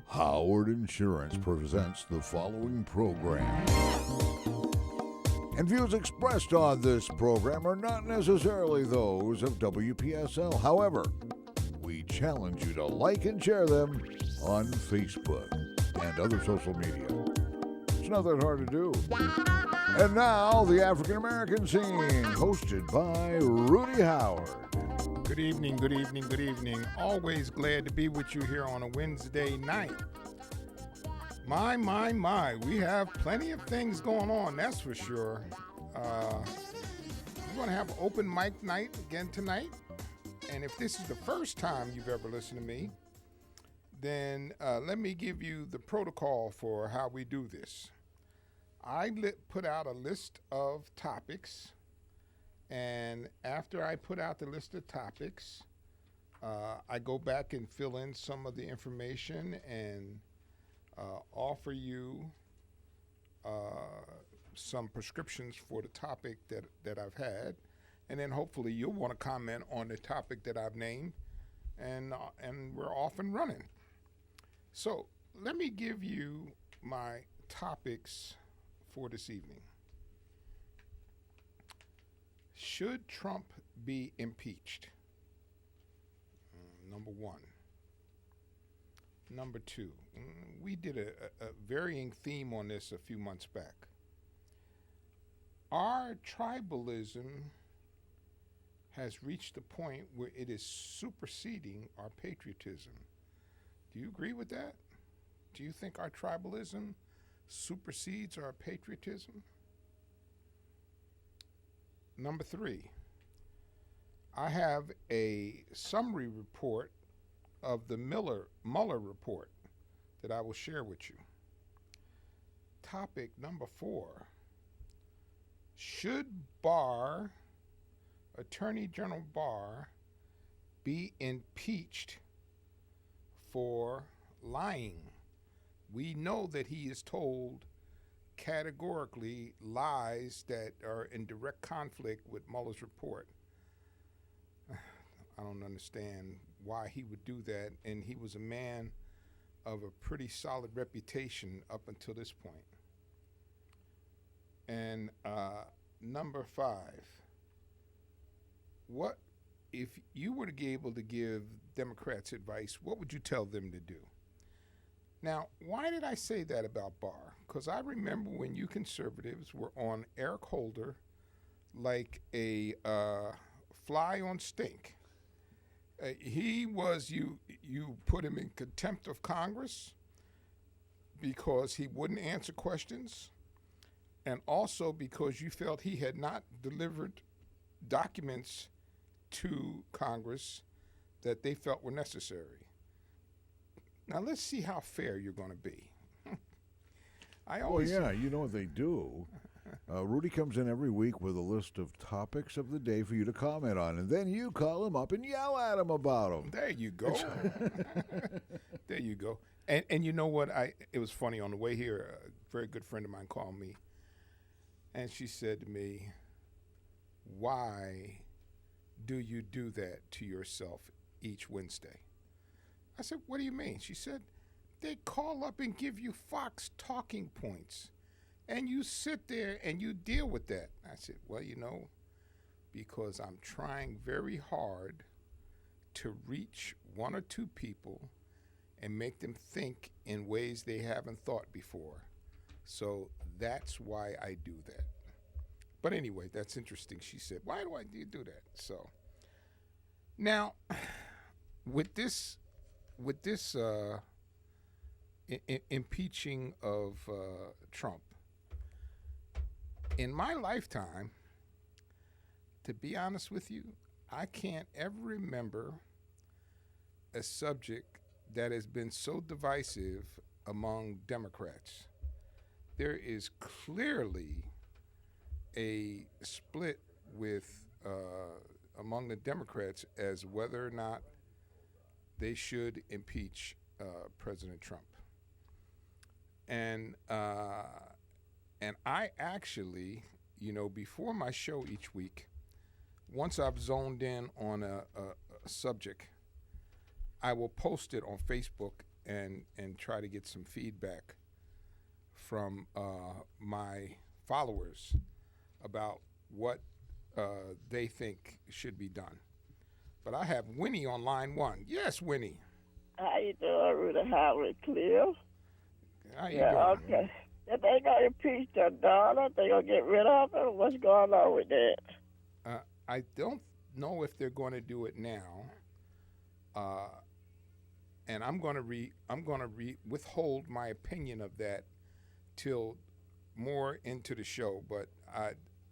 Howard Insurance presents the following program. And views expressed on this program are not necessarily those of WPSL. However, we challenge you to like and share them on Facebook and other social media. It's not that hard to do. And now, the African American Scene, hosted by Rudy Howard. Good evening, good evening, good evening. Always glad to be with you here on a Wednesday night. My, we have plenty of things going on, that's for sure. We're going to have an open mic night again tonight. And if this is the first time you've ever listened to me, then let me give you the protocol for how we do this. I put out a list of topics. And after I put out the list of topics, I go back and fill in some of the information and offer you some prescriptions for the topic that I've had. And then hopefully you'll want to comment on the topic that I've named, and we're off and running. So let me give you my topics for this evening. Should Trump be impeached? Number one. Number two, we did a varying theme on this a few months back. Our tribalism has reached a point where it is superseding our patriotism. Do you agree with that? Do you think our tribalism supersedes our patriotism? Number three, I have a summary report of the Mueller report that I will share with you. Topic number four, should Attorney General Barr, be impeached for lying? We know that he is told categorically lies that are in direct conflict with Mueller's report. I don't understand why he would do that, and he was a man of a pretty solid reputation up until this point. And number five, what if you were to be able to give Democrats advice, what would you tell them to do? Now, why did I say that about Barr? Because I remember when you conservatives were on Eric Holder like a fly on stink. He was, you put him in contempt of Congress because he wouldn't answer questions, and also because you felt he had not delivered documents to Congress that they felt were necessary. Now let's see how fair you're going to be. You know what they do. Rudy comes in every week with a list of topics of the day for you to comment on, and then you call him up and yell at him about them. There you go. There you go. And you know what? It was funny. On the way here, a very good friend of mine called me, and she said to me, "Why do you do that to yourself each Wednesday?" I said, "What do you mean?" She said, "They call up and give you Fox talking points, and you sit there and you deal with that." I said, "Well, because I'm trying very hard to reach one or two people and make them think in ways they haven't thought before. So that's why I do that." But anyway, that's interesting. She said, "Why do you do that?" So now, with this impeaching of Trump, in my lifetime, to be honest with you, I can't ever remember a subject that has been so divisive among Democrats. There is clearly a split among the Democrats as whether or not they should impeach President Trump. and I actually, before my show each week, once I've zoned in on a subject, I will post it on Facebook and try to get some feedback from my followers about what they think should be done. But I have Winnie on line one. Yes, Winnie. How you doing, Rudy? Howard Cliff? How you doing? Okay. If they gonna impeach their daughter, they gonna get rid of her. What's going on with that? I don't know if they're going to do it now, and I'm going to withhold my opinion of that till more into the show. But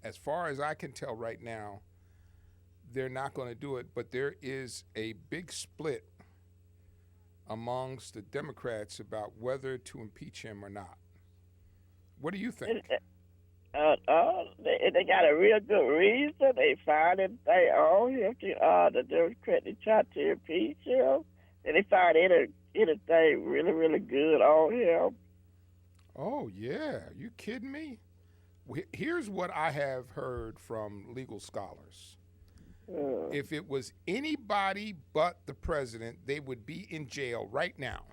as far as I can tell right now, they're not going to do it. But there is a big split amongst the Democrats about whether to impeach him or not. What do you think? They got a real good reason. They find it they own him. The Democrats tried to impeach him, and they find anything really, really good on him. Oh yeah, you kidding me? Here's what I have heard from legal scholars. If it was anybody but the president, they would be in jail right now.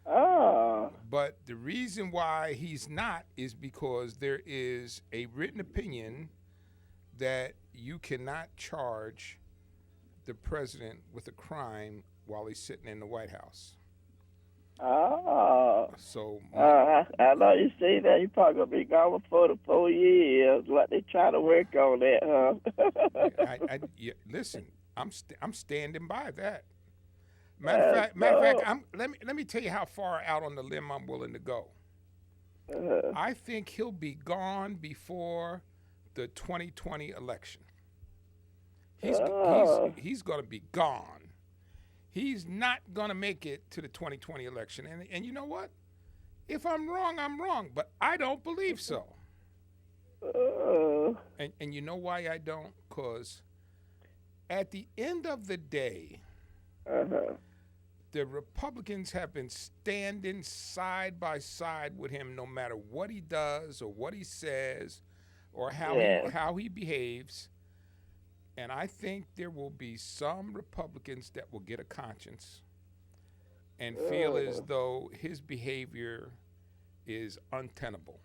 Oh. But the reason why he's not is because there is a written opinion that you cannot charge the president with a crime while he's sitting in the White House. Oh. So I know you see that. He probably gonna be gone for the 4 years. What they try to work on that, huh? Listen, I'm standing by that. Matter of fact, let me tell you how far out on the limb I'm willing to go. I think he'll be gone before the 2020 election. He's going to be gone. He's not going to make it to the 2020 election. And you know what? If I'm wrong, I'm wrong. But I don't believe so. And you know why I don't? Because at the end of the day, the Republicans have been standing side by side with him no matter what he does or what he says or how he behaves. And I think there will be some Republicans that will get a conscience and feel as though his behavior is untenable.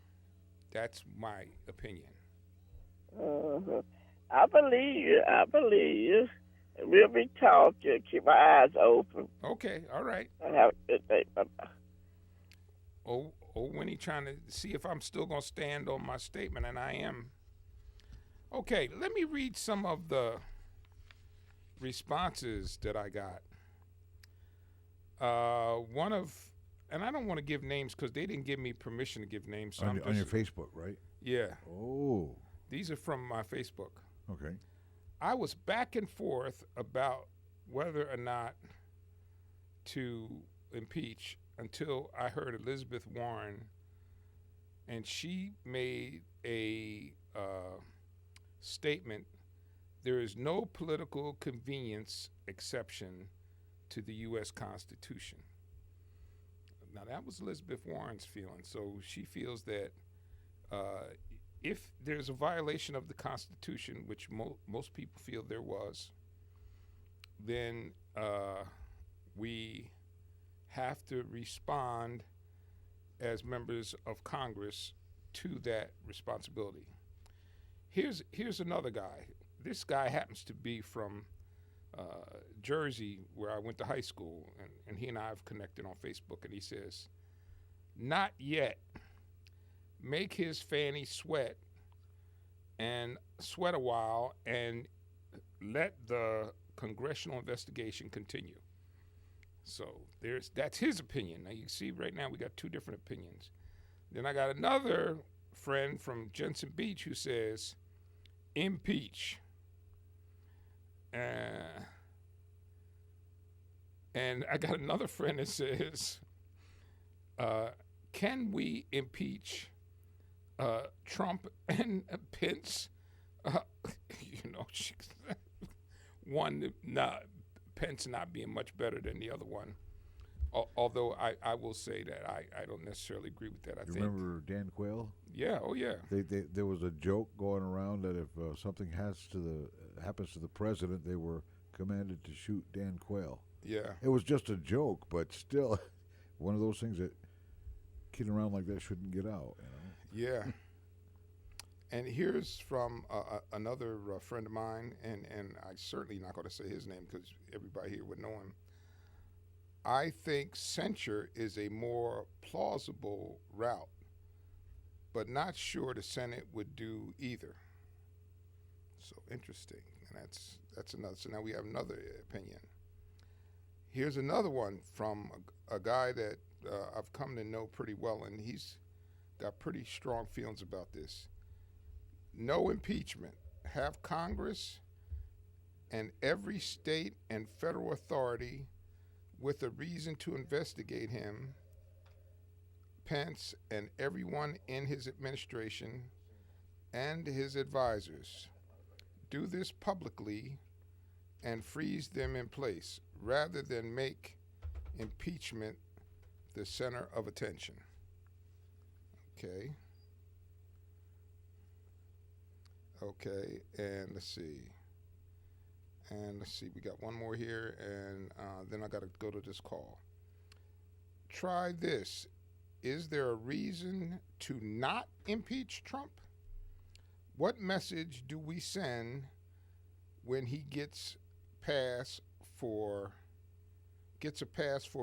That's my opinion. I believe you. We'll be talking. Keep my eyes open. Okay, all right. Have a good day. Bye-bye. Winnie trying to see if I'm still going to stand on my statement, and I am. Okay, let me read some of the responses that I got. And I don't want to give names because they didn't give me permission to give names. So on your Facebook, right? Yeah. Oh. These are from my Facebook. Okay. I was back and forth about whether or not to impeach until I heard Elizabeth Warren, and she made a statement. There is no political convenience exception to the U.S. Constitution. Now, that was Elizabeth Warren's feeling. So she feels that if there's a violation of the Constitution, which most people feel there was, then we have to respond as members of Congress to that responsibility. Here's another guy. This guy happens to be from Jersey, where I went to high school, and he and I have connected on Facebook, and he says, "Not yet. Make his fanny sweat and sweat a while and let the congressional investigation continue." So that's his opinion. Now you see right now we got two different opinions. Then I got another friend from Jensen Beach who says, impeach. And I got another friend that says, can we impeach Trump and Pence? One, Pence not being much better than the other one. Although I will say that I don't necessarily agree with that. I You think. remember Dan Quayle? Yeah. Oh yeah. There was a joke going around that if something happens to the president, they were commanded to shoot Dan Quayle. Yeah. It was just a joke, but still, one of those things that kidding around like that shouldn't get out. Yeah. And here's from another friend of mine, and I'm certainly not going to say his name because everybody here would know him. I think censure is a more plausible route, but not sure the Senate would do either. So interesting, and that's another. So now we have another opinion. Here's another one from a guy that I've come to know pretty well, and he's got pretty strong feelings about this. No impeachment. Have Congress and every state and federal authority with a reason to investigate him, Pence, and everyone in his administration and his advisors. Do this publicly and freeze them in place rather than make impeachment the center of attention. Okay. Okay, and let's see. We got one more here, and then I got to go to this call. Try this. Is there a reason to not impeach Trump? What message do we send when he gets a pass for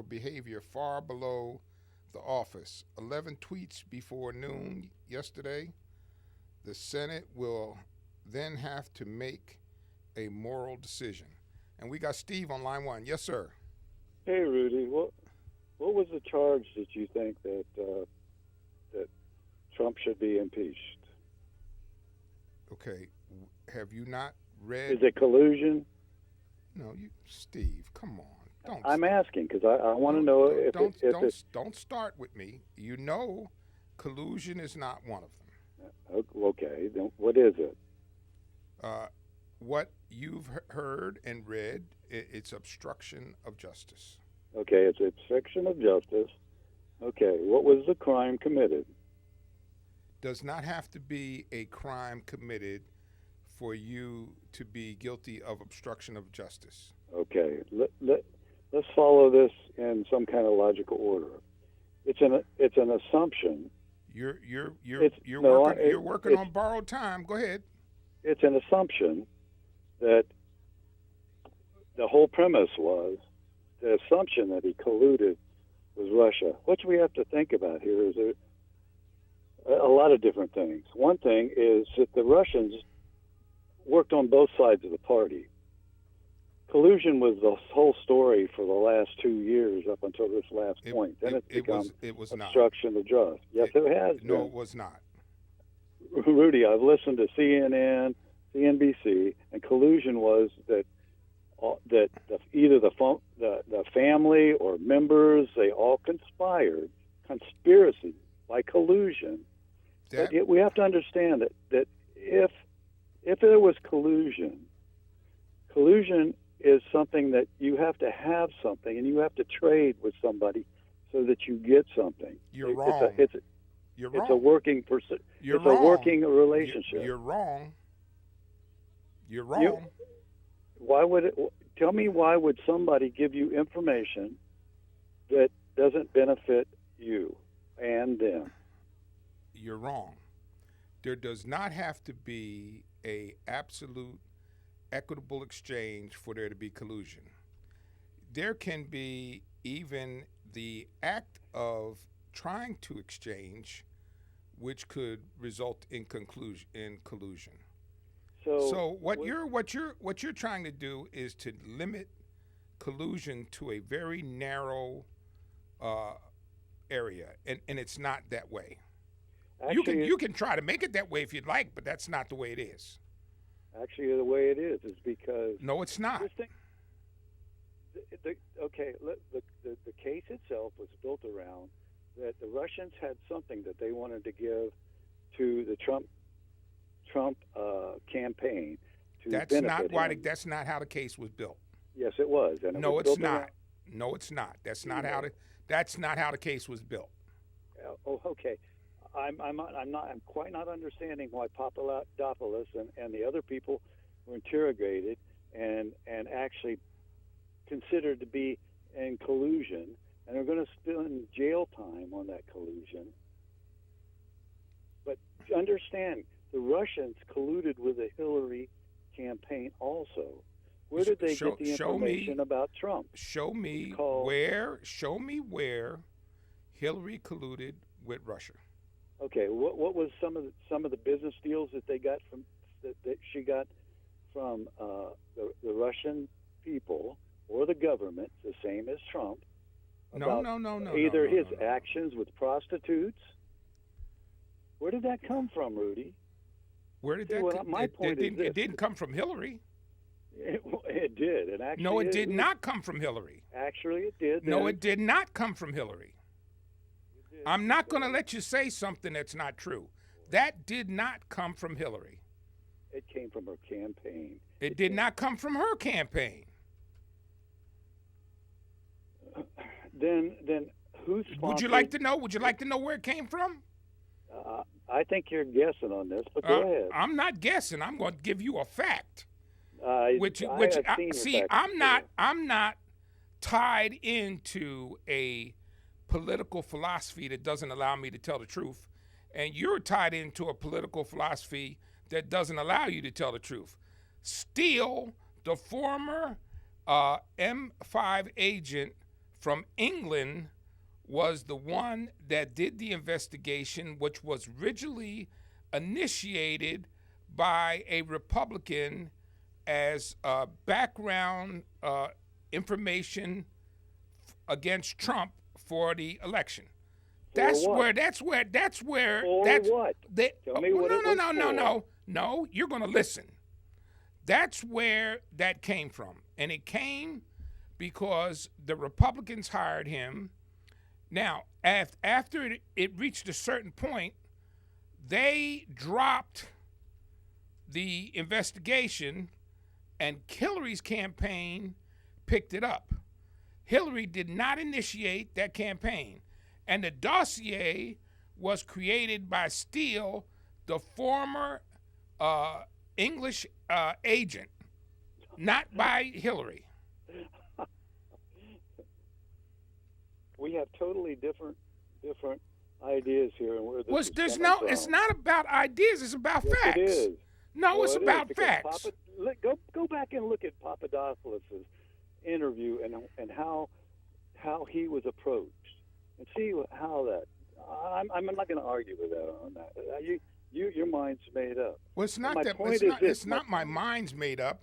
behavior far below the office? 11 tweets before noon yesterday. The Senate will then have to make a moral decision. And we got Steve on line one. Yes, sir. Hey, Rudy. What was the charge that you think that that Trump should be impeached? Okay. Have you not read? Is it collusion? No, Steve. Come on. I'm asking because I want to know if don't start with me. You know, collusion is not one of them. Okay. Then what is it? What you've heard and read, it's obstruction of justice. Okay, it's obstruction of justice. Okay, what was the crime committed? Does not have to be a crime committed for you to be guilty of obstruction of justice. Okay, let's follow this in some kind of logical order. It's an assumption. You're working on borrowed time. Go ahead. It's an assumption that the whole premise was the assumption that he colluded with Russia. What we have to think about here is a lot of different things. One thing is that the Russians worked on both sides of the party. Collusion was the whole story for the last 2 years up until this last point. Then it's become obstruction of justice. Yes, it has been. No, it was not. Rudy, I've listened to CNN, CNBC, and collusion was that either the family or members, they all conspired, conspiracy by collusion. We have to understand that if there was collusion is something that you have to have something and you have to trade with somebody so that you get something. You're wrong. You're wrong. It's a working a working relationship. You're wrong. You're wrong. Tell me why would somebody give you information that doesn't benefit you and them? You're wrong. There does not have to be a absolute equitable exchange for there to be collusion. There can be even the act of trying to exchange, which could result in collusion. So what you're trying to do is to limit collusion to a very narrow area, and it's not that way. Actually, you can try to make it that way if you'd like, but that's not the way it is. Actually, the way it is because no, it's not. The case itself was built around that the Russians had something that they wanted to give to the Trump campaign to that's benefit not why him. that's not how the case was built. Yes, it was. And no, it's not. No, it's not. That's not how the case was built. Oh, okay. I'm quite not understanding why Papadopoulos and the other people were interrogated and actually considered to be in collusion, and are going to spend jail time on that collusion. But understand, the Russians colluded with the Hillary campaign also. Where did they get the information about Trump? Show me where Hillary colluded with Russia. Okay, what was some of the business deals that they got from that she got from the Russian people or the government, the same as Trump? No. Either his actions with prostitutes. Where did that come from, Rudy? Where did that come? My point is this. It didn't come from Hillary. It did. And actually, no, it did not come from Hillary. Actually, it did. No, it did not come from Hillary. I'm not going to let you say something that's not true. That did not come from Hillary. It came from her campaign. It did not come from her campaign. Then who sponsored? Would you like to know? Would you like to know where it came from? I think you're guessing on this, but go ahead. I'm not guessing. I'm going to give you a fact. I'm not tied into a political philosophy that doesn't allow me to tell the truth, and you're tied into a political philosophy that doesn't allow you to tell the truth. Steele, the former M5 agent from England, was the one that did the investigation, which was originally initiated by a Republican as background information against Trump for the election. That's where. Tell me what No, you're going to listen. That's where that came from. And it came because the Republicans hired him. Now, after it reached a certain point, they dropped the investigation, and Hillary's campaign picked it up. Hillary did not initiate that campaign, and the dossier was created by Steele, the former English agent, not by Hillary. We have totally different ideas here, and where this is from. It's not about ideas. It's about facts. It is. No, it's about facts. Go back and look at Papadopoulos' interview and how he was approached, and see how that. I'm not going to argue with that on that. Your mind's made up. Well, it's not that. It's not my mind's made up.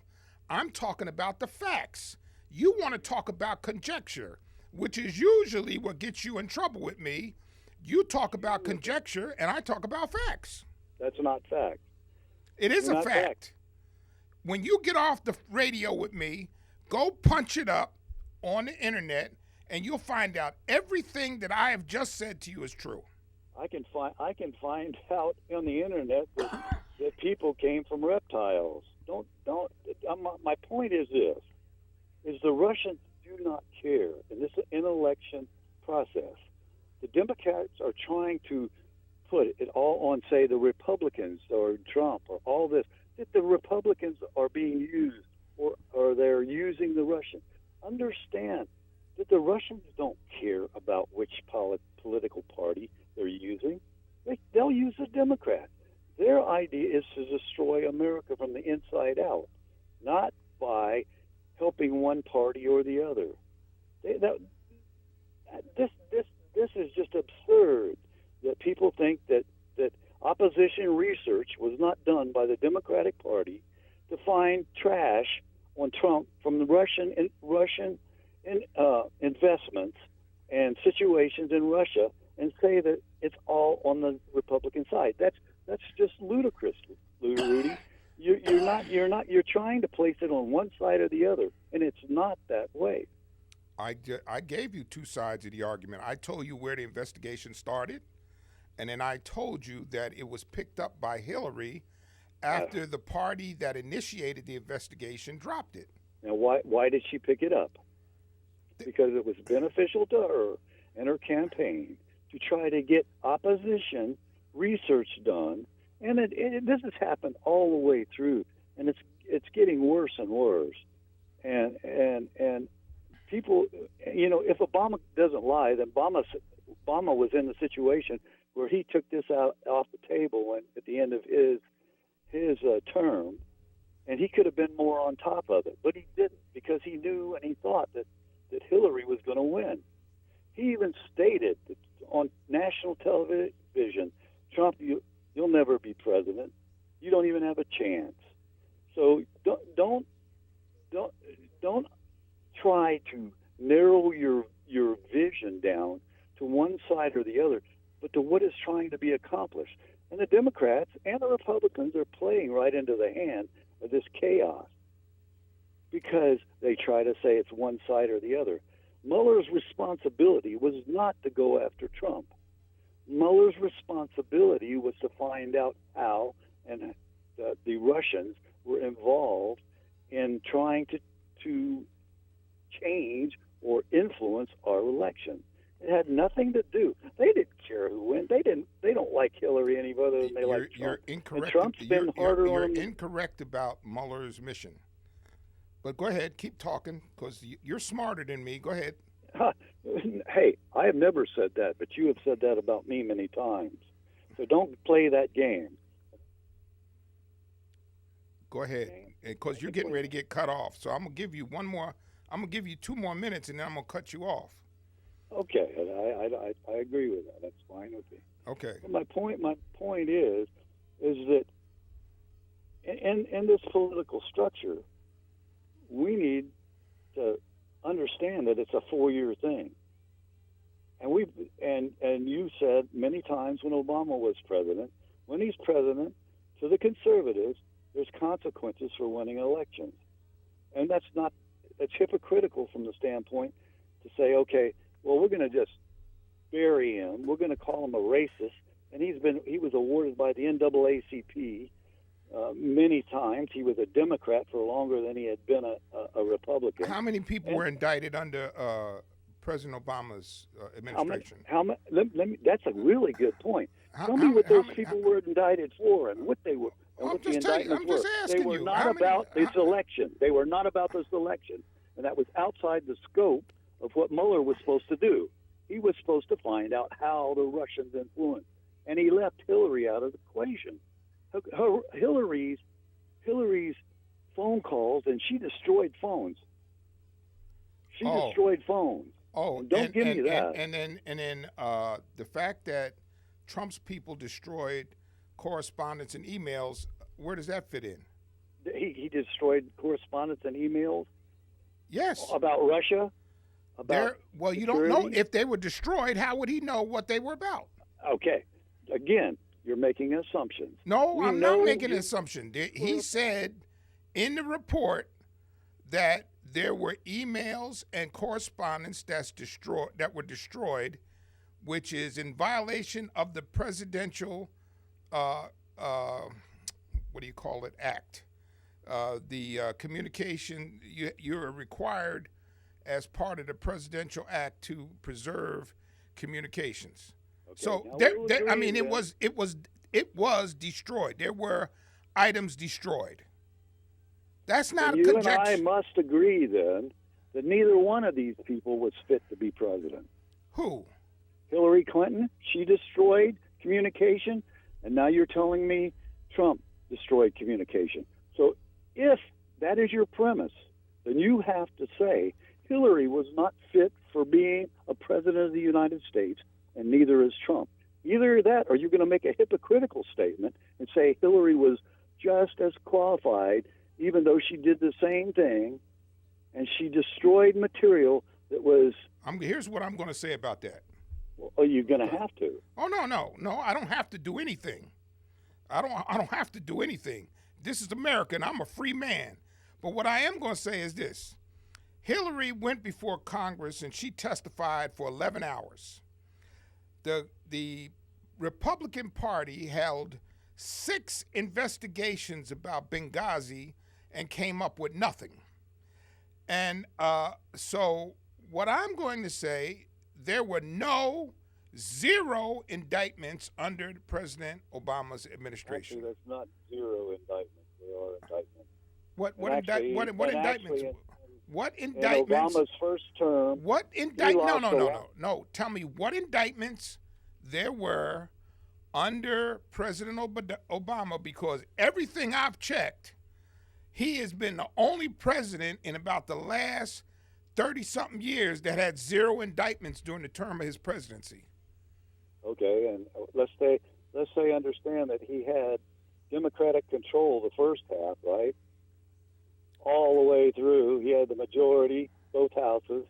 I'm talking about the facts. You want to talk about conjecture, which is usually what gets you in trouble with me. You talk about conjecture, and I talk about facts. That's not fact. It is a fact. When you get off the radio with me, go punch it up on the internet, and you'll find out everything that I have just said to you is true. I can find out on the internet that people came from reptiles. Don't. My point is this: is the Russians do not care in this election process. The Democrats are trying to put it all on, say, the Republicans or Trump or all this, that the Republicans are being used or they're using the Russians. Understand that the Russians don't care about which political party they're using. They'll use a Democrat. Their idea is to destroy America from the inside out, not by helping one party or the other. This is just absurd that people think that opposition research was not done by the Democratic Party to find trash on Trump from the Russian investments and situations in Russia, and say that it's all on the Republican side. That's just ludicrous, Rudy. You're trying to place it on one side or the other, and it's not that way. I gave you two sides of the argument. I told you where the investigation started, and then I told you that it was picked up by Hillary after the party that initiated the investigation dropped it. Now, why did she pick it up? because it was beneficial to her and her campaign to try to get opposition research done. And this has happened all the way through, and it's getting worse and worse. And people, if Obama doesn't lie, then Obama was in the situation where he took this out off the table at the end of his term, and he could have been more on top of it, but he didn't, because he knew and he thought that Hillary was going to win. He even stated that on national television, Trump, you'll never be president. You don't even have a chance. So don't try to narrow your vision down to one side or the other, but to what is trying to be accomplished. And the Democrats and the Republicans are playing right into the hand of this chaos because they try to say it's one side or the other. Mueller's responsibility was not to go after Trump. Mueller's responsibility was to find out how and the Russians were involved in trying to change or influence our election. It had nothing to do. They didn't care who went. They don't like Hillary any other than they like Trump. You're incorrect. And Trump's been harder on them. You're incorrect about Mueller's mission. But go ahead, keep talking, because you're smarter than me. Go ahead. Hey, I have never said that, but you have said that about me many times. So don't play that game. Go ahead, because you're getting ready to get cut off. So I'm gonna give you one more. I'm gonna give you 2 more minutes, and then I'm gonna cut you off. Okay, I agree with that. That's fine with me. Okay. But my point is that in this political structure, we need to understand that it's a 4-year thing. And you said many times when Obama was president, when he's president, to the conservatives, there's consequences for winning elections. And that's hypocritical from the standpoint to say, okay, well, we're going to just bury him. We're going to call him a racist. And he was awarded by the NAACP many times. He was a Democrat for longer than he had been a Republican. How many people were indicted under President Obama's administration? That's a really good point. Tell me what those people were indicted for and what they were. And what the indictments were. They were not about this election. They were not about this election. And that was outside the scope of what Mueller was supposed to do. He was supposed to find out how the Russians influenced. And he left Hillary out of the equation. Hillary's phone calls, and she destroyed phones. She destroyed phones. Oh, don't give me that. And then the fact that Trump's people destroyed correspondence and emails, where does that fit in? He destroyed correspondence and emails? Yes. About Russia? Well, you don't know. If they were destroyed, how would he know what they were about? Okay. Again, you're making assumptions. No, I'm not making an assumption. He said in the report that there were emails and correspondence that were destroyed, which is in violation of the presidential act. The communication, you're required as part of the presidential act to preserve communications. Okay, so it was destroyed. There were items destroyed. That's not a conjecture. You and I must agree then that neither one of these people was fit to be president. Who? Hillary Clinton. She destroyed communication, and now you're telling me Trump destroyed communication. So if that is your premise, then you have to say Hillary was not fit for being a president of the United States, and neither is Trump. Either that, or you're going to make a hypocritical statement and say Hillary was just as qualified, even though she did the same thing, and she destroyed material that was... Here's what I'm going to say about that. Well, you're going to have to. Oh, no, I don't have to do anything. I don't have to do anything. This is America, and I'm a free man. But what I am going to say is this. Hillary went before Congress, and she testified for 11 hours. The Republican Party held 6 investigations about Benghazi and came up with nothing. And so what I'm going to say, there were zero indictments under President Obama's administration. Actually, that's not zero indictments. There are indictments. What indictments? What in indictments? Obama's first term. What indictments? No. Tell me what indictments there were under President Obama, because everything I've checked, he has been the only president in about the last 30-something years that had zero indictments during the term of his presidency. Okay, and let's say understand that he had Democratic control the first half, right? All the way through, he had the majority, both houses.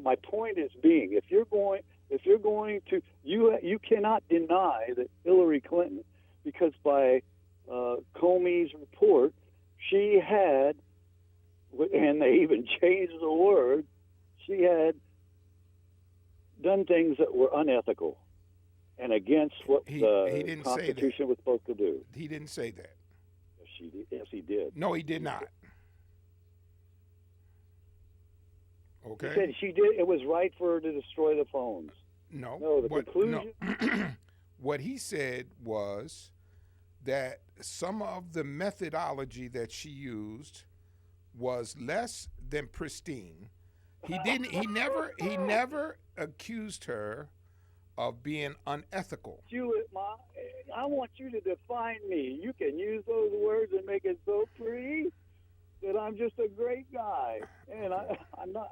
My point is being, if you're going to, you cannot deny that Hillary Clinton, because by Comey's report, she had, and they even changed the word, she had done things that were unethical and against what the Constitution was supposed to do. He didn't say that. Yes, he did. No, he did not. Okay. He said she did. It was right for her to destroy the phones. No. The conclusion. No. What he said was that some of the methodology that she used was less than pristine. He never accused her of being unethical. I want you to define me. You can use those words and make it so pretty that I'm just a great guy, and I'm not.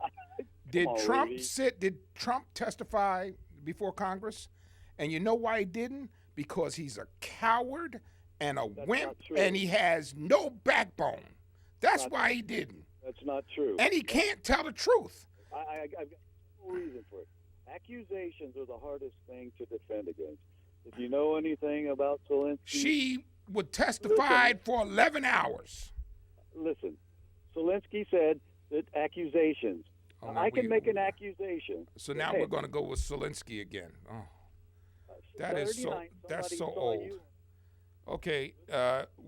Did Trump testify before Congress? And you know why he didn't? Because he's a coward and a wimp, and he has no backbone. That's why he didn't. That's not true. And he can't tell the truth. I've got no reason for it. Accusations are the hardest thing to defend against. If you know anything about Zelensky, she would testify for 11 hours. Listen, Zelensky said that accusations. I can make an accusation. So now we're going to go with Zelensky again. Oh, that's so old. Okay,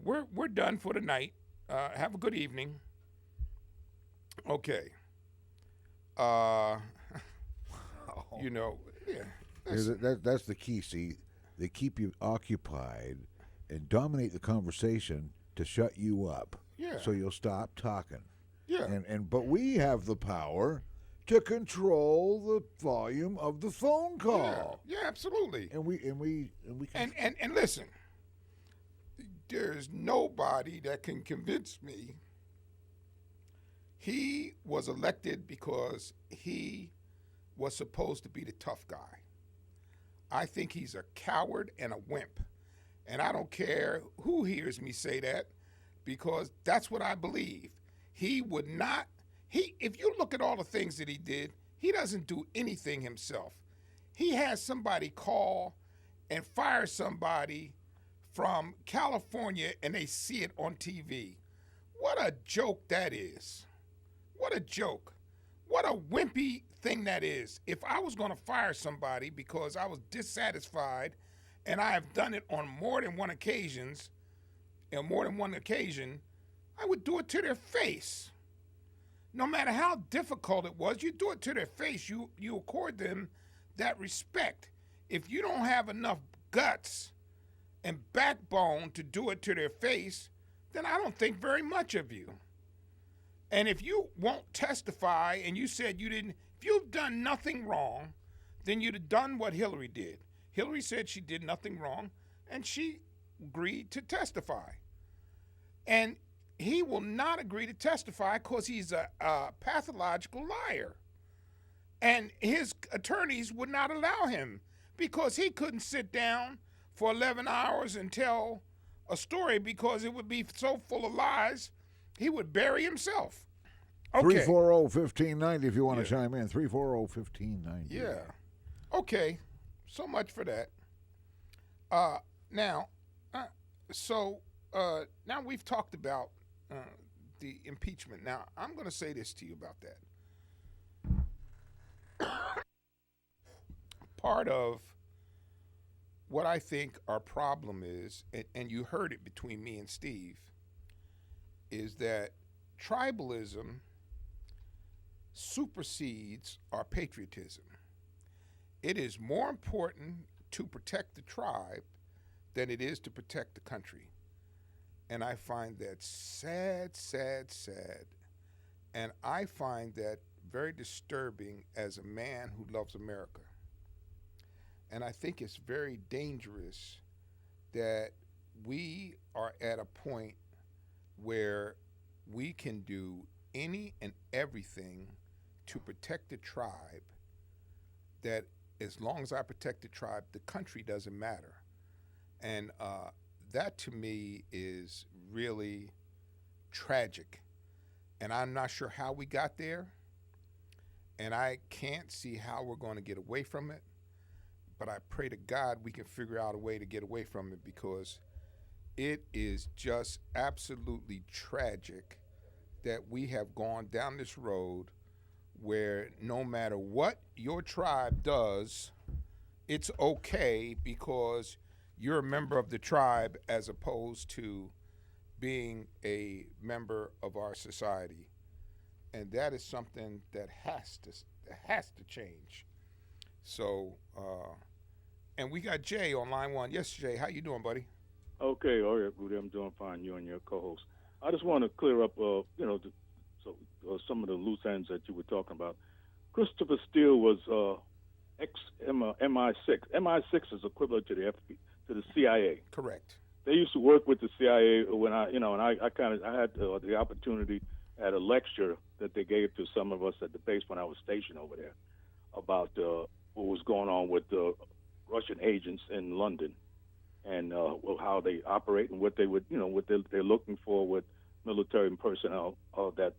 we're done for the night. Have a good evening. Okay. You know, that's the key. See, they keep you occupied and dominate the conversation to shut you up. Yeah. So you'll stop talking. Yeah. But we have the power to control the volume of the phone call. Yeah, absolutely. And we can. And listen, there's nobody that can convince me he was elected because he was supposed to be the tough guy. I think he's a coward and a wimp. And I don't care who hears me say that, because that's what I believe. He would not, if you look at all the things that he did, he doesn't do anything himself. He has somebody call and fire somebody from California, and they see it on TV. What a joke that is. What a joke. What a wimpy thing that is. If I was going to fire somebody because I was dissatisfied, and I have done it on more than one occasion, I would do it to their face. No matter how difficult it was, you do it to their face. You accord them that respect. If you don't have enough guts and backbone to do it to their face, then I don't think very much of you. And if you won't testify and you said you didn't, if you've done nothing wrong, then you'd have done what Hillary did. Hillary said she did nothing wrong, and she agreed to testify. And he will not agree to testify because he's a pathological liar. And his attorneys would not allow him because he couldn't sit down for 11 hours and tell a story because it would be so full of lies, he would bury himself. Okay. 340-1590 if you want to chime in. 340-1590. Yeah. Okay. So much for that. Now we've talked about the impeachment. Now, I'm going to say this to you about that. Part of what I think our problem is, and you heard it between me and Steve, is that tribalism supersedes our patriotism. It is more important to protect the tribe than it is to protect the country. And I find that sad, sad, sad. And I find that very disturbing as a man who loves America. And I think it's very dangerous that we are at a point where we can do any and everything to protect the tribe, that as long as I protect the tribe, the country doesn't matter. And that to me is really tragic. And I'm not sure how we got there. And I can't see how we're going to get away from it. But I pray to God we can figure out a way to get away from it, because it is just absolutely tragic that we have gone down this road where no matter what your tribe does, it's okay because you're a member of the tribe as opposed to being a member of our society. And that is something that has to change. So, and we got Jay on line one. Yes, Jay, how you doing, buddy? Okay, all right, Rudy, I'm doing fine. You and your co-host. I just want to clear up, some of the loose ends that you were talking about. Christopher Steele was MI6. MI6 is equivalent to the CIA. Correct. They used to work with the CIA when I had the opportunity at a lecture that they gave to some of us at the base when I was stationed over there about what was going on with the Russian agents in London and how they operate and what they would, what they're looking for with military personnel that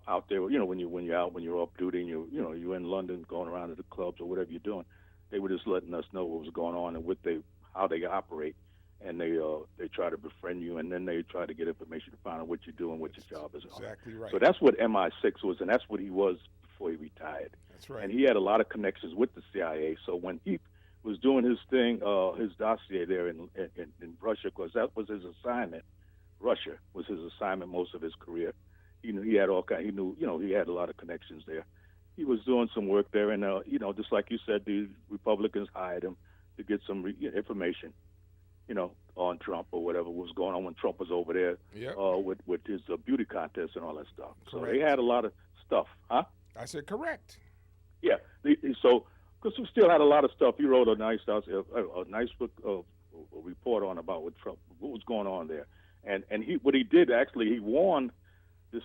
out there, when you're out, when you're off duty, and you're in London going around to the clubs or whatever you're doing. They were just letting us know what was going on and how they operate, and they try to befriend you, and then they try to get information to find out what you're doing, what your job is. Exactly right. So that's what MI6 was, and that's what he was before he retired. That's right. And he had a lot of connections with the CIA. So when he was doing his thing, his dossier there in Russia, because that was his assignment. Russia was his assignment most of his career. He knew he had he had a lot of connections there. He was doing some work there, and just like you said, the Republicans hired him to get some information, on Trump or whatever was going on when Trump was over there. Yep. With his beauty contest and all that stuff. Correct. So they had a lot of stuff, huh? I said correct. Yeah. So Christopher Steele had a lot of stuff. He wrote a nice book, a report on about what was going on there, and what he did actually, he warned this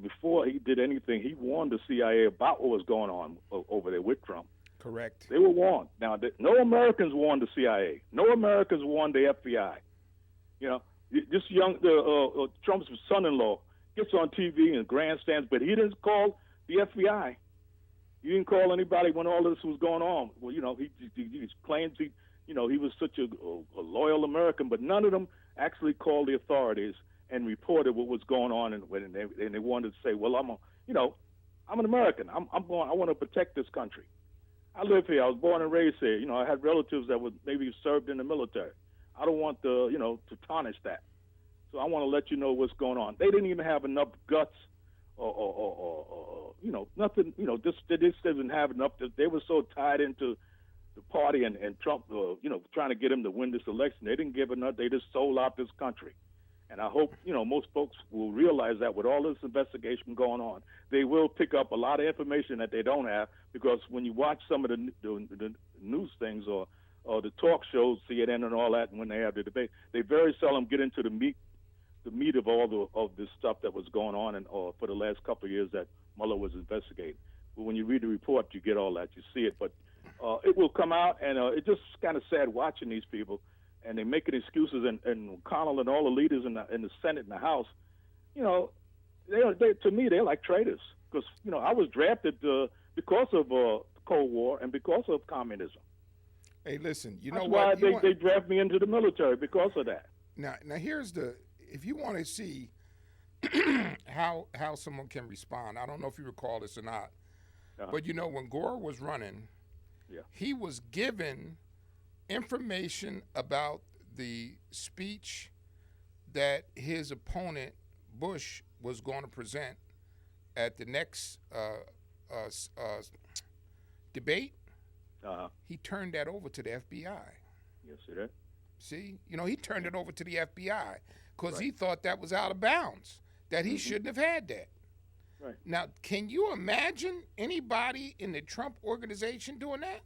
before he did anything. He warned the CIA about what was going on over there with Trump. Correct. They were warned. Now, no Americans warned the CIA. No Americans warned the FBI. This Trump's son-in-law gets on TV and grandstands, but he didn't call the FBI. He didn't call anybody when all this was going on. Well, he claims he was such a loyal American, but none of them actually called the authorities and reported what was going on, and they wanted to say, well, I'm an American. I want to protect this country. I live here. I was born and raised here. I had relatives that maybe served in the military. I don't want to tarnish that. So I want to let you know what's going on. They didn't even have enough guts or nothing. They just didn't have enough. They were so tied into the party and Trump, trying to get him to win this election. They didn't give enough. They just sold out this country. And I hope, most folks will realize that with all this investigation going on, they will pick up a lot of information that they don't have, because when you watch some of the news things or the talk shows, CNN and all that, and when they have the debate, they very seldom get into the meat of all of this stuff that was going on for the last couple of years that Mueller was investigating. But when you read the report, you get all that, you see it. But it will come out, and it's just kind of sad watching these people. And they making excuses, and Connell and all the leaders in the Senate and the House, they to me, they're like traitors. Because, I was drafted because of the Cold War and because of communism. Hey, listen, That's why they draft me into the military, because of that. Now here's if you want to see how someone can respond, I don't know if you recall this or not, but when Gore was running, he was given information about the speech that his opponent Bush was going to present at the next debate, he turned that over to the FBI. Yes, see that? See, he turned it over to the FBI because Right. he thought that was out of bounds, that he shouldn't have had that. Right. Now, can you imagine anybody in the Trump organization doing that?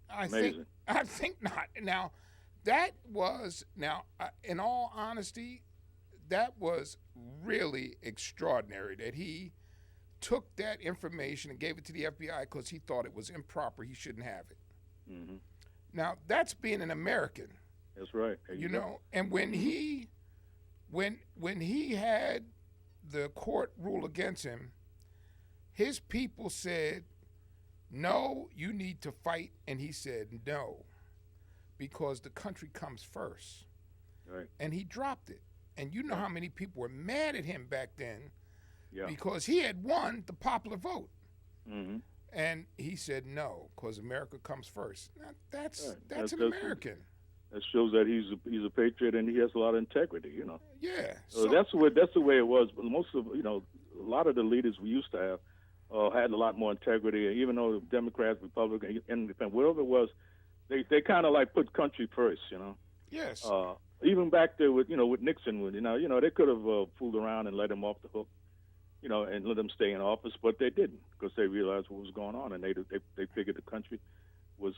Amazing. I think not. Now, in all honesty, that was really extraordinary that he took that information and gave it to the FBI because he thought it was improper. He shouldn't have it. Mm-hmm. Now, that's being an American. That's right. There you go. And when he had the court rule against him, his people said, no, you need to fight. And he said, no, because the country comes first. Right. And he dropped it. And you know how many people were mad at him back then because he had won the popular vote. Mm-hmm. And he said, no, because America comes first. Now, that's an American. That shows that he's a patriot and he has a lot of integrity, Yeah. So that's the way it was. But most of a lot of the leaders we used to have had a lot more integrity. And even though Democrats, Republicans, Independent, whatever it was, they kind of like put country first, Yes. Even back there with Nixon, they could have fooled around and let him off the hook, and let him stay in office, but they didn't because they realized what was going on and they figured the country was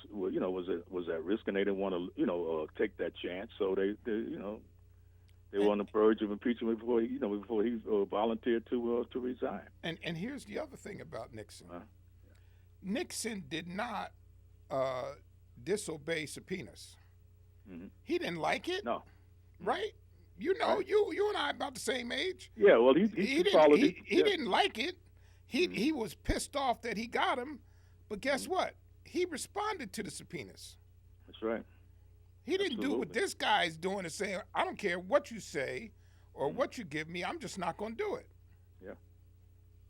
at risk, and they didn't want to take that chance. So they were on the verge of impeachment before he volunteered to resign. And here's the other thing about Nixon. Nixon did not disobey subpoenas. Mm-hmm. He didn't like it. No. Right? You and I are about the same age. Yeah. Well, he followed it. He didn't like it. He was pissed off that he got him, but guess what? He responded to the subpoenas. That's right. He didn't do what this guy's doing and saying, I don't care what you say or what you give me, I'm just not going to do it. Yeah.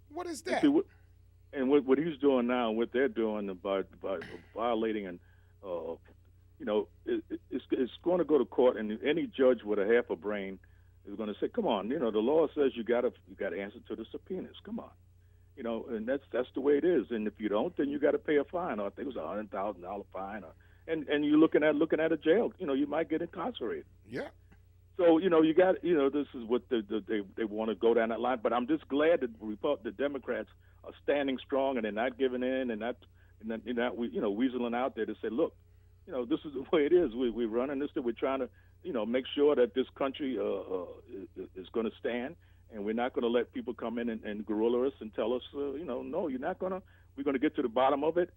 What is that? And what he's doing now, what they're doing by violating and, it's going to go to court, and any judge with a half a brain is going to say, come on, the law says you got to answer to the subpoenas. Come on. And that's the way it is. And if you don't, then you got to pay a fine. Or I think it was $100,000 fine. And you're looking at a jail. You might get incarcerated. Yeah. So you got this is what they want to go down that line. But I'm just glad that the Democrats are standing strong and they're not giving in and not weaseling out there to say, look, this is the way it is. We're running this. We're trying to make sure that this country is going to stand. And we're not going to let people come in and guerrilla us and tell us, no, you're not going to. We're going to get to the bottom of it,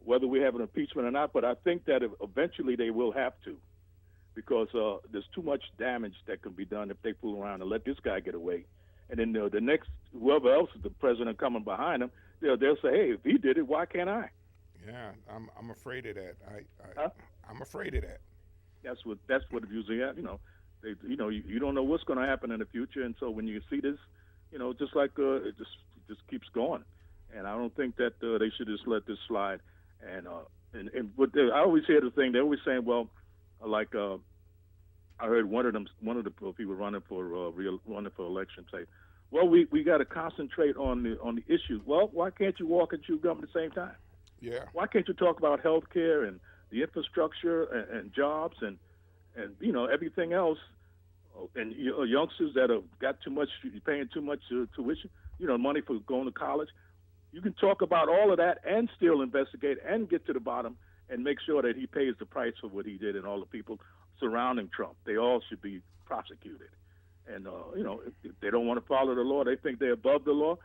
whether we have an impeachment or not. But I think that eventually they will have to, because there's too much damage that can be done if they fool around and let this guy get away. And then the next, whoever else is the president coming behind him, they'll say, hey, if he did it, why can't I? Yeah, I'm afraid of that. Huh? I'm afraid of that. That's what it usually happens. You don't know what's going to happen in the future, and so when you see this, just like it just keeps going, and I don't think that they should just let this slide. And but I always hear the thing they're always saying, well, like I heard one of the people running for election say, well, we got to concentrate on the issues. Well, why can't you walk and chew gum at the same time? Yeah. Why can't you talk about health care and the infrastructure and jobs and everything else, and youngsters that have got too much, paying too much tuition, money for going to college. You can talk about all of that and still investigate and get to the bottom and make sure that he pays the price for what he did, and all the people surrounding Trump. They all should be prosecuted. And if they don't want to follow the law, they think they're above the law.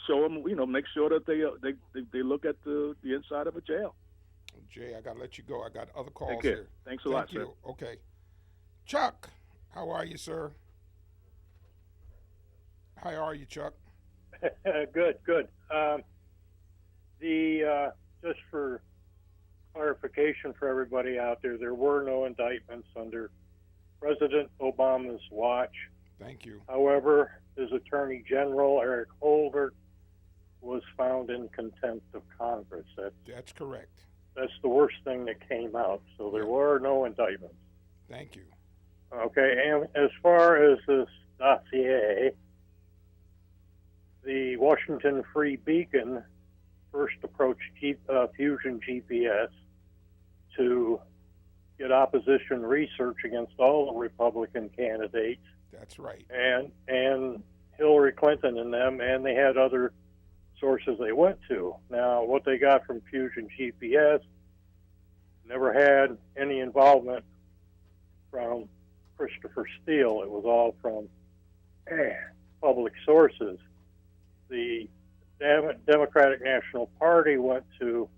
Show them, make sure that they look at the inside of a jail. Jay, I got to let you go. I got other calls Take care. here. Thanks a lot, Thank you. sir. Okay. Chuck, how are you, sir? How are you, Chuck? Good. Just for clarification for everybody out there were no indictments under President Obama's watch. Thank you. However, his Attorney General, Eric Holder, was found in contempt of Congress. That's correct. That's the worst thing that came out. So there were no indictments. Thank you. Okay, and as far as this dossier, the Washington Free Beacon first approached Fusion GPS to get opposition research against all the Republican candidates. That's right. And Hillary Clinton and them, and they had other sources they went to. Now, what they got from Fusion GPS never had any involvement from Christopher Steele. It was all from public sources. The Democratic National Party went to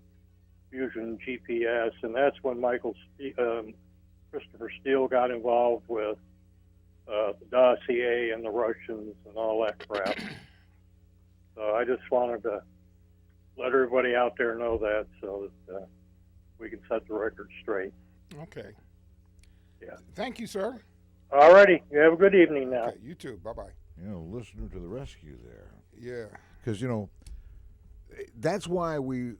Fusion GPS, and that's when Christopher Steele got involved with the dossier and the Russians and all that crap. So I just wanted to let everybody out there know that, so that we can set the record straight. Okay. Yeah. Thank you, sir. All righty. You have a good evening now. Okay, you too. Bye-bye. Listener to the rescue there. Yeah. Because, that's why we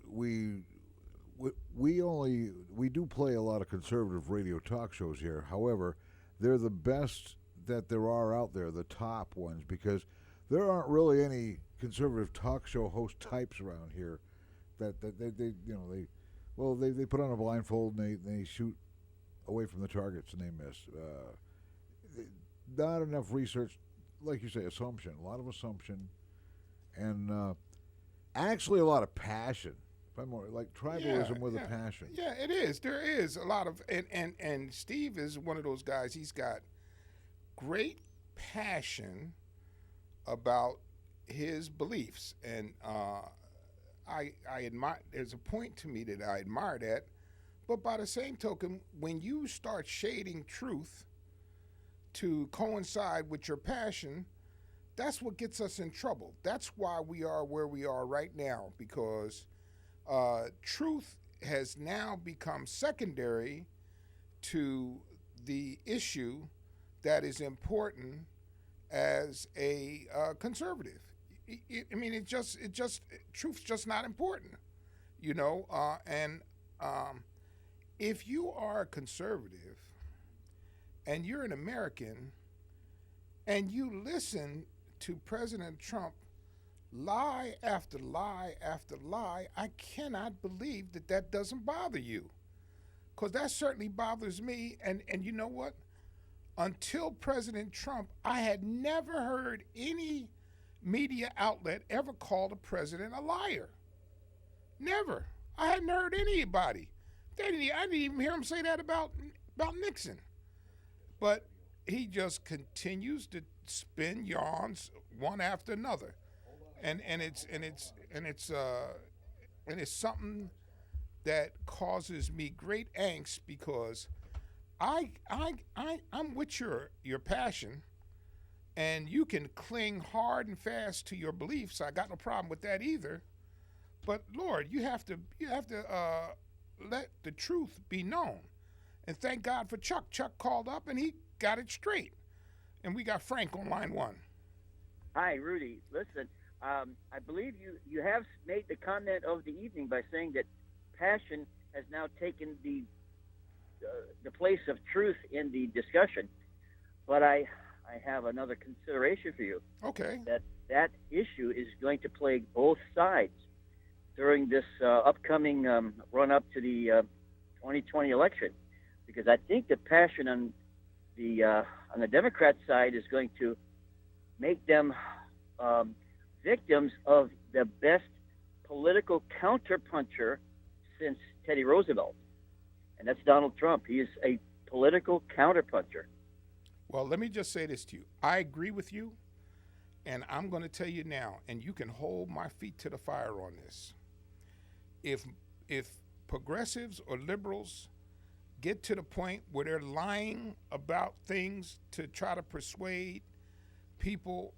do play a lot of conservative radio talk shows here. However, they're the best that there are out there, the top ones, because there aren't really any conservative talk show host types around here that they put on a blindfold and they shoot away from the targets and they miss. Not enough research, like you say, assumption, a lot of assumption, and actually a lot of passion. More like tribalism with a passion. Yeah, it is. There is a lot of, and Steve is one of those guys. He's got great passion about his beliefs, and I admire. There's a point to me that I admire that, but by the same token, when you start shading truth to coincide with your passion, that's what gets us in trouble. That's why we are where we are right now, because truth has now become secondary to the issue that is important as a conservative. Truth's just not important, and if you are a conservative and you're an American and you listen to President Trump lie after lie after lie, I cannot believe that doesn't bother you, because that certainly bothers me. And you know what? Until President Trump, I had never heard any media outlet ever call the president a liar. Never. I hadn't heard anybody. I didn't even hear him say that about Nixon. But he just continues to spin yarns one after another. And it's something that causes me great angst, because I'm with your passion, and you can cling hard and fast to your beliefs. I got no problem with that either. But Lord, you have to let the truth be known. And thank God for Chuck. Chuck called up and he got it straight. And we got Frank on line one. Hi, Rudy. Listen. I believe you have made the comment of the evening by saying that passion has now taken the place of truth in the discussion. But I have another consideration for you. Okay. That issue is going to plague both sides during this upcoming run-up to the 2020 election, because I think the passion on the Democrat side is going to make them victims of the best political counterpuncher since Teddy Roosevelt, and that's Donald Trump. He is a political counterpuncher. Well, let me just say this to you. I agree with you, and I'm going to tell you now, and you can hold my feet to the fire on this. If progressives or liberals get to the point where they're lying about things to try to persuade people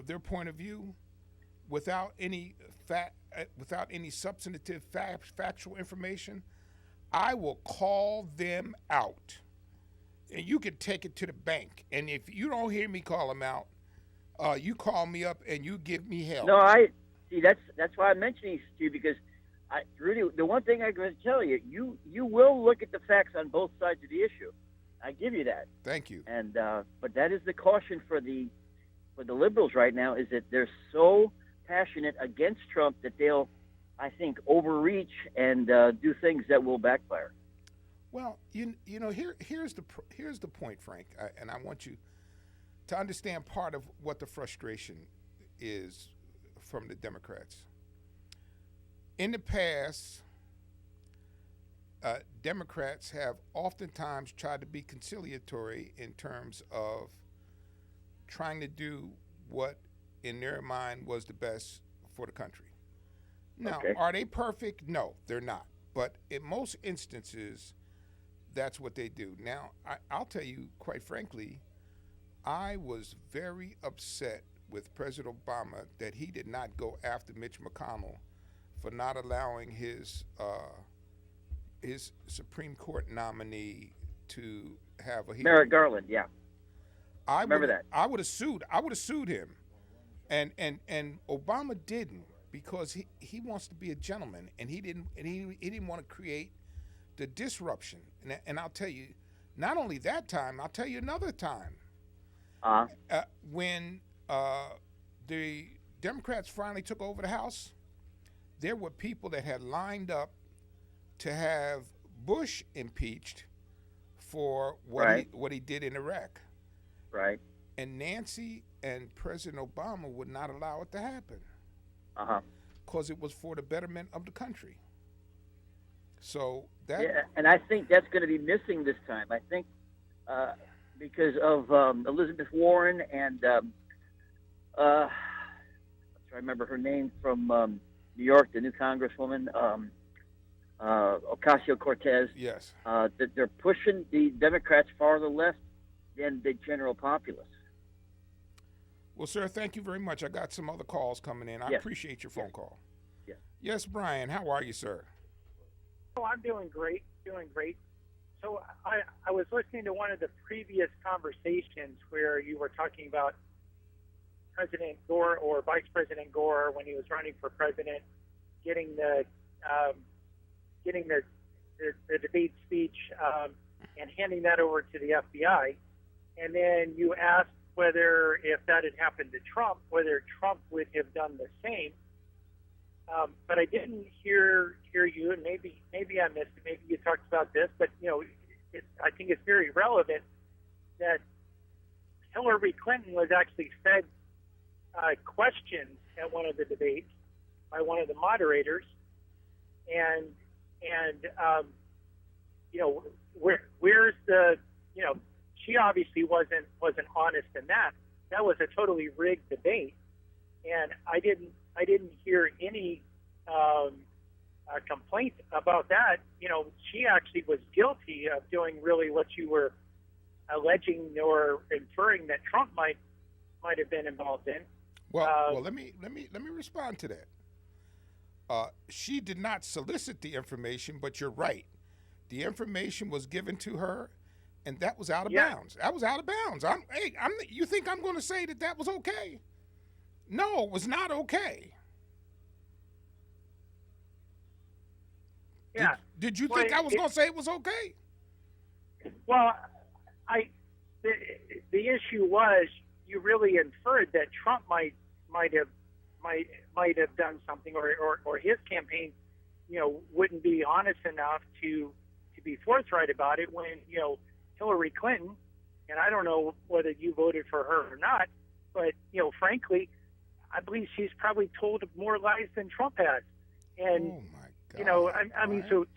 their point of view without any substantive factual information, I will call them out. And you can take it to the bank. And if you don't hear me call them out, you call me up and you give me hell. No, I see. That's why I'm mentioning this to you, because Rudy, the one thing I'm going to tell you, you will look at the facts on both sides of the issue. I give you that. Thank you. And but that is the caution for the liberals right now, is that they're so passionate against Trump that they'll, I think, overreach and do things that will backfire. Well, here's the point, Frank, and I want you to understand part of what the frustration is from the Democrats. In the past, Democrats have oftentimes tried to be conciliatory in terms of trying to do what, in their mind, was the best for the country. Now, Are they perfect? No, they're not. But in most instances, that's what they do. Now, I'll tell you, quite frankly, I was very upset with President Obama that he did not go after Mitch McConnell for not allowing his Supreme Court nominee to have a hearing. Merrick Garland, yeah. I remember that. I would have sued him, and Obama didn't, because he wants to be a gentleman, and he didn't want to create the disruption. And I'll tell you, not only that time, I'll tell you another time. When the Democrats finally took over the House, there were people that had lined up to have Bush impeached for what he did in Iraq. Right. And Nancy and President Obama would not allow it to happen. Because it was for the betterment of the country. So and I think that's going to be missing this time. I think because of Elizabeth Warren and I remember her name from New York, the new Congresswoman, Ocasio-Cortez. Yes. That they're pushing the Democrats farther left than the general populace. Well, sir, thank you very much. I got some other calls coming in. I appreciate your phone call. Yes. Yes, Brian, how are you, sir? Oh, I'm doing great. So I was listening to one of the previous conversations where you were talking about President Gore or Vice President Gore when he was running for president, getting the debate speech and handing that over to the FBI. And then you asked whether, if that had happened to Trump, whether Trump would have done the same. But I didn't hear you, and maybe I missed it. Maybe you talked about this, but I think it's very relevant that Hillary Clinton was actually fed questions at one of the debates by one of the moderators, and where's the she obviously wasn't honest in that. That was a totally rigged debate, and I didn't hear any complaint about that. She actually was guilty of doing really what you were alleging or inferring that Trump might have been involved in. Well, let me respond to that. She did not solicit the information, but you're right. The information was given to her, and that was out of bounds. That was out of bounds. You think I'm going to say that was okay? No, it was not okay. Yeah. Did you think I was going to say it was okay? Well, the issue was you really inferred that Trump might have done something, or his campaign, wouldn't be honest enough to be forthright about it when Hillary Clinton, and I don't know whether you voted for her or not, but frankly, I believe she's probably told more lies than Trump has. And oh my God, I mean, so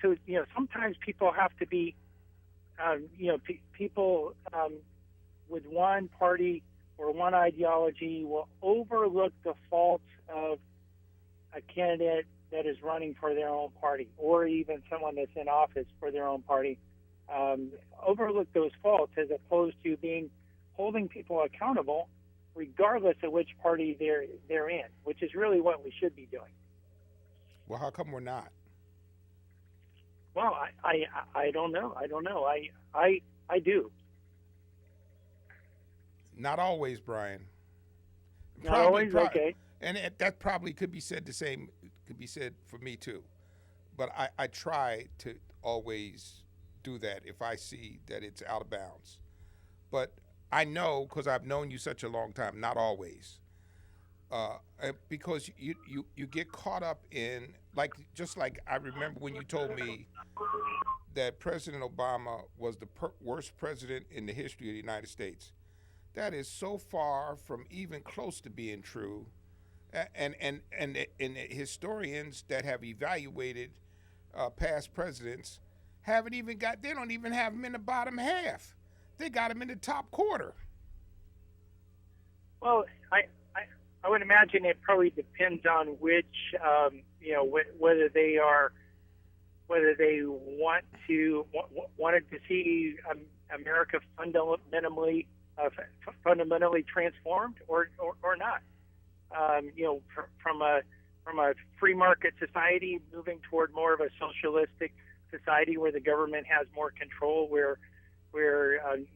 sometimes people have to be, people with one party or one ideology will overlook the faults of a candidate that is running for their own party, or even someone that's in office for their own party. Overlook those faults as opposed to holding people accountable, regardless of which party they're in, which is really what we should be doing. Well, how come we're not? Well, I don't know. I do. Not always, Brian. Not always, okay. And that probably could be said the same. Could be said for me too. But I try to always do that if I see that it's out of bounds. But I know, because I've known you such a long time, not always. because you get caught up in, like, just like I remember when you told me that President Obama was the worst president in the history of the United States. That is so far from even close to being true. And the historians that have evaluated past presidents they don't even have them in the bottom half. They got them in the top quarter. Well, I would imagine it probably depends on which, whether they wanted to see America fundamentally transformed or not. From a free market society moving toward more of a socialistic society where the government has more control, where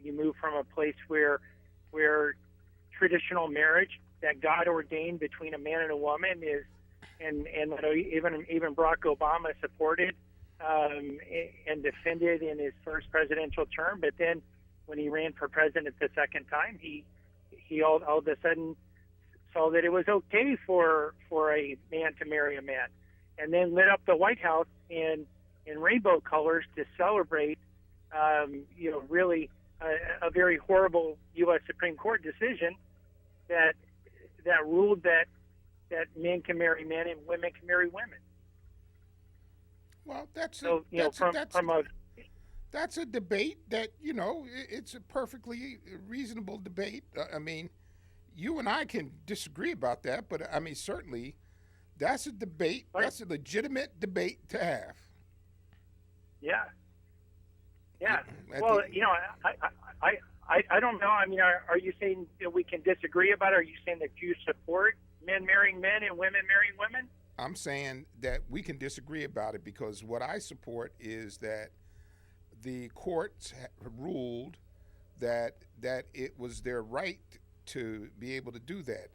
you move from a place where traditional marriage that God ordained between a man and a woman is, and even Barack Obama supported and defended in his first presidential term. But then when he ran for president the second time, he all of a sudden saw that it was okay for a man to marry a man, and then lit up the White House in rainbow colors to celebrate, really a very horrible U.S. Supreme Court decision that ruled that men can marry men and women can marry women. Well, that's a debate that, it's a perfectly reasonable debate. I mean, you and I can disagree about that, but I mean, certainly that's a debate. Right. That's a legitimate debate to have. Yeah. Well, I don't know. I mean, are you saying that we can disagree about it? Are you saying that you support men marrying men and women marrying women? I'm saying that we can disagree about it because what I support is that the courts ruled that it was their right to be able to do that.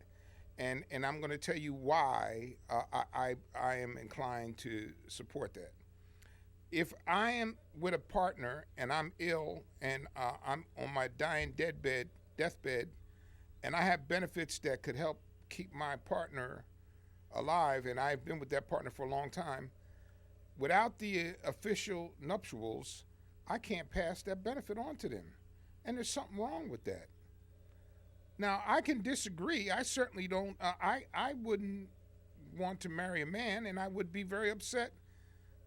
And I'm going to tell you why I am inclined to support that. If I am with a partner and I'm ill and I'm on my dying deathbed, and I have benefits that could help keep my partner alive, and I've been with that partner for a long time, without the official nuptials, I can't pass that benefit on to them. And there's something wrong with that. Now, I can disagree. I certainly don't. I wouldn't want to marry a man, and I would be very upset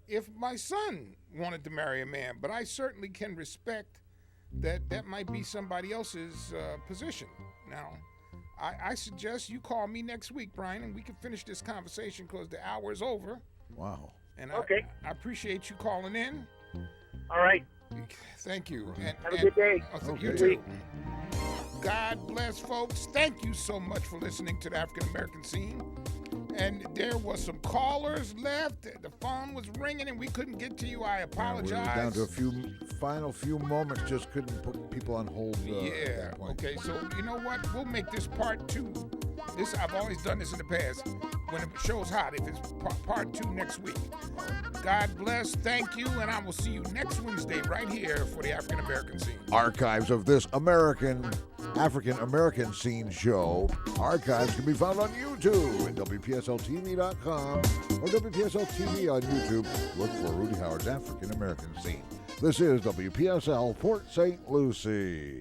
if my son wanted to marry a man. But I certainly can respect that might be somebody else's position. Now, I suggest you call me next week, Bryan, and we can finish this conversation because the hour is over. Wow. And okay. I appreciate you calling in. All right. Thank you. Have a good day. You too. God bless, folks. Thank you so much for listening to the African American Scene. And there was some callers left. The phone was ringing and we couldn't get to you. I apologize. We were down to a few moments. Just couldn't put people on hold. At that point. Okay. So you know what? We'll make this part 2. I've always done this in the past. When the show's hot, if it's part 2 next week. God bless. Thank you, and I will see you next Wednesday right here for the African American Scene. Archives of this African American Scene show. Archives can be found on YouTube at WPSLTV.com or WPSL TV on YouTube. Look for Rudy Howard's African American Scene. This is WPSL Port St. Lucie.